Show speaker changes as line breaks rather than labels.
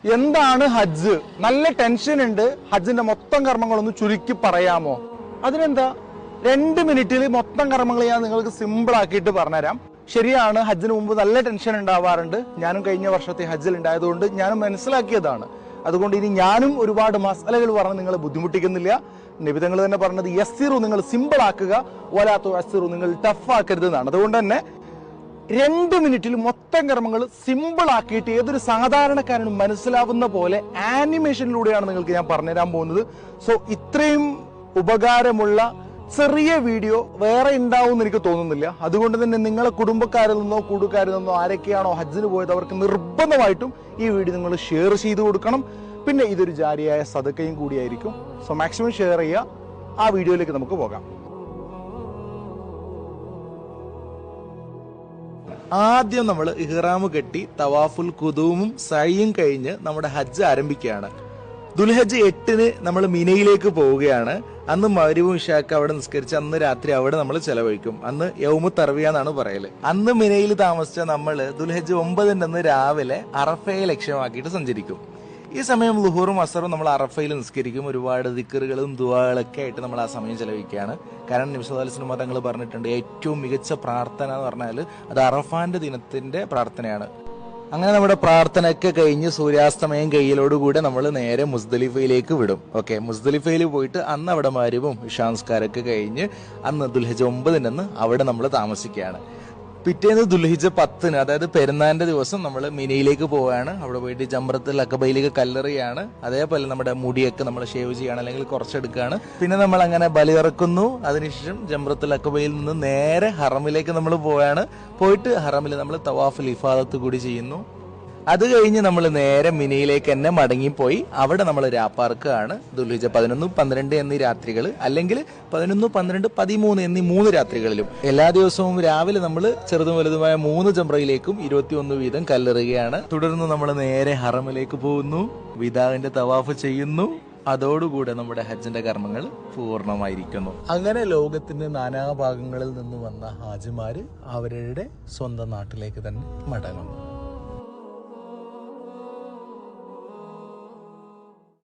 എന്താണ് ഹജ്ജ്? നല്ല ടെൻഷൻ ഉണ്ട്. ഹജ്ജിന്റെ മൊത്തം കർമ്മങ്ങളൊന്ന് ചുരുക്കി പറയാമോ? അതിനെന്താ, 2 മിനിറ്റിൽ മൊത്തം കർമ്മങ്ങൾ ഞാൻ നിങ്ങൾക്ക് സിമ്പിൾ ആക്കിയിട്ട് പറഞ്ഞുതരാം. ശരിയാണ്, ഹജ്ജിന് മുമ്പ് നല്ല ടെൻഷൻ ഉണ്ടാവാറുണ്ട്. ഞാനും കഴിഞ്ഞ വർഷത്തെ ഹജ്ജിൽ ഉണ്ടായതുകൊണ്ട് ഞാനും മനസ്സിലാക്കിയതാണ്. അതുകൊണ്ട് ഇനി ഞാനും ഒരുപാട് മസാലകൾ പറഞ്ഞ് നിങ്ങളെ ബുദ്ധിമുട്ടിക്കുന്നില്ല. നിബിധങ്ങൾ തന്നെ പറഞ്ഞത് യസ്സിറു, നിങ്ങൾ സിമ്പിൾ ആക്കുക, വലാത്തു അസ്സിറു, നിങ്ങൾ ടഫ് ആക്കരുത് എന്നാണ്. അതുകൊണ്ട് തന്നെ 2 മിനിറ്റിൽ മൊത്തം കർമ്മങ്ങൾ സിമ്പിൾ ആക്കിയിട്ട് ഏതൊരു സാധാരണക്കാരനും മനസ്സിലാവുന്ന പോലെ ആനിമേഷനിലൂടെയാണ് നിങ്ങൾക്ക് ഞാൻ പറഞ്ഞുതരാൻ പോകുന്നത്. സോ ഇത്രയും ഉപകാരമുള്ള ചെറിയ വീഡിയോ വേറെ ഉണ്ടാവും എന്ന് എനിക്ക് തോന്നുന്നില്ല. അതുകൊണ്ട് തന്നെ നിങ്ങളെ കുടുംബക്കാരിൽ നിന്നോ കൂട്ടുകാരിൽ നിന്നോ ആരൊക്കെയാണോ ഹജ്ജിന് പോയത് അവർക്ക് നിർബന്ധമായിട്ടും ഈ വീഡിയോ നിങ്ങൾ ഷെയർ ചെയ്ത് കൊടുക്കണം. പിന്നെ ഇതൊരു ജാരിയായ സദക്കയും കൂടിയായിരിക്കും. സോ മാക്സിമം ഷെയർ ചെയ്യുക. ആ വീഡിയോയിലേക്ക് നമുക്ക് പോകാം. ആദ്യം നമ്മൾ ഇഹ്റാം കെട്ടി തവാഫുൽ ഖുദൂമും സഅയും കഴിഞ്ഞ് നമ്മുടെ ഹജ്ജ് ആരംഭിക്കുകയാണ്. ദുൽഹജ്ജ് 8-ന് നമ്മൾ മിനയിലേക്ക് പോവുകയാണ്. അന്ന് മഗ്‌രിബും ഇശാക്ക് അവിടെ നിസ്കരിച്ച് അന്ന് രാത്രി അവിടെ നമ്മൾ ചെലവഴിക്കും. അന്ന് യൗമു തർവിയ എന്നാണ് പറയല്. അന്ന് മിനയിൽ താമസിച്ച നമ്മൾ ദുൽഹജ്ജ് 9-ന്റെ അന്ന് രാവിലെ അറഫയെ ലക്ഷ്യമാക്കിയിട്ട് സഞ്ചരിക്കും. ഈ സമയം ളുഹൂറും അസറും നമ്മൾ അറഫയിൽ നിസ്കരിക്കും. ഒരുപാട് ദിക്റുകളും ദുആകളൊക്കെ ആയിട്ട് നമ്മൾ ആ സമയം ചെലവഴിക്കുകയാണ്. കാരണം നബി സല്ലല്ലാഹു അലൈഹി വസല്ലം തങ്ങൾ പറഞ്ഞിട്ടുണ്ട്, ഏറ്റവും മികച്ച പ്രാർത്ഥന എന്ന് പറഞ്ഞാൽ അത് അറഫാന്റെ ദിനത്തിന്റെ പ്രാർത്ഥനയാണ്. അങ്ങനെ നമ്മുടെ പ്രാർത്ഥനയൊക്കെ കഴിഞ്ഞ് സൂര്യാസ്തമയം കയ്യിലോടുകൂടെ നമ്മൾ നേരെ മുസ്ദലിഫയിലേക്ക് വിടും. ഓക്കെ, മുസ്ദലിഫയിൽ പോയിട്ട് അന്ന് അവിടെ മഗ്‌രിബും ഇശാ നിസ്കാരമൊക്കെ കഴിഞ്ഞ് അന്ന് ദുൽഹജ്ജ് 9-ന്റെ അന്ന് അവിടെ നമ്മൾ താമസിക്കുകയാണ്. പിറ്റേന്ന് ദുൽഹിജ്ജ് 10-ന്, അതായത് പെരുന്നാളിന്റെ ദിവസം നമ്മൾ മിനയിലേക്ക് പോവുകയാണ്. അവിടെ പോയിട്ട് ജംറത്തുൽ അഖബയിലേക്ക് കല്ലെറിയാണ്. അതേപോലെ നമ്മുടെ മുടിയൊക്കെ നമ്മൾ ഷേവ് ചെയ്യാണ്, അല്ലെങ്കിൽ കുറച്ചെടുക്കുകയാണ്. പിന്നെ നമ്മൾ അങ്ങനെ ബലിയിറക്കുന്നു. അതിനുശേഷം ജംറത്തുൽ അഖബയിൽ നിന്ന് നേരെ ഹറമിലേക്ക് നമ്മൾ പോവുകയാണ്. പോയിട്ട് ഹറമിൽ നമ്മൾ തവാഫുൽ ഇഫാദത്ത് കൂടി ചെയ്യുന്നു. അത് കഴിഞ്ഞ് നമ്മൾ നേരെ മിനയിലേക്ക് തന്നെ മടങ്ങിപ്പോയി അവിടെ നമ്മൾ രാപ്പാർക്കാണ്. ദുൽഹിജ്ജ് 11, 12 എന്നീ രാത്രികൾ, അല്ലെങ്കിൽ 11, 12, 13 എന്നീ 3 രാത്രികളിലും എല്ലാ ദിവസവും രാവിലെ നമ്മൾ ചെറുതും വലുതുമായ 3 ജംറയിലേക്കും 21 വീതം കല്ലെറുകയാണ്. തുടർന്ന് നമ്മൾ നേരെ ഹറമിലേക്ക് പോകുന്നു, വിദാഇന്റെ തവാഫ് ചെയ്യുന്നു. അതോടുകൂടെ നമ്മുടെ ഹജ്ജിന്റെ കർമ്മങ്ങൾ പൂർണ്ണമായിരിക്കുന്നു. അങ്ങനെ ലോകത്തിന്റെ നാനാഭാഗങ്ങളിൽ നിന്ന് വന്ന ഹാജിമാര് അവരുടെ സ്വന്തം നാട്ടിലേക്ക് തന്നെ മടങ്ങുന്നു.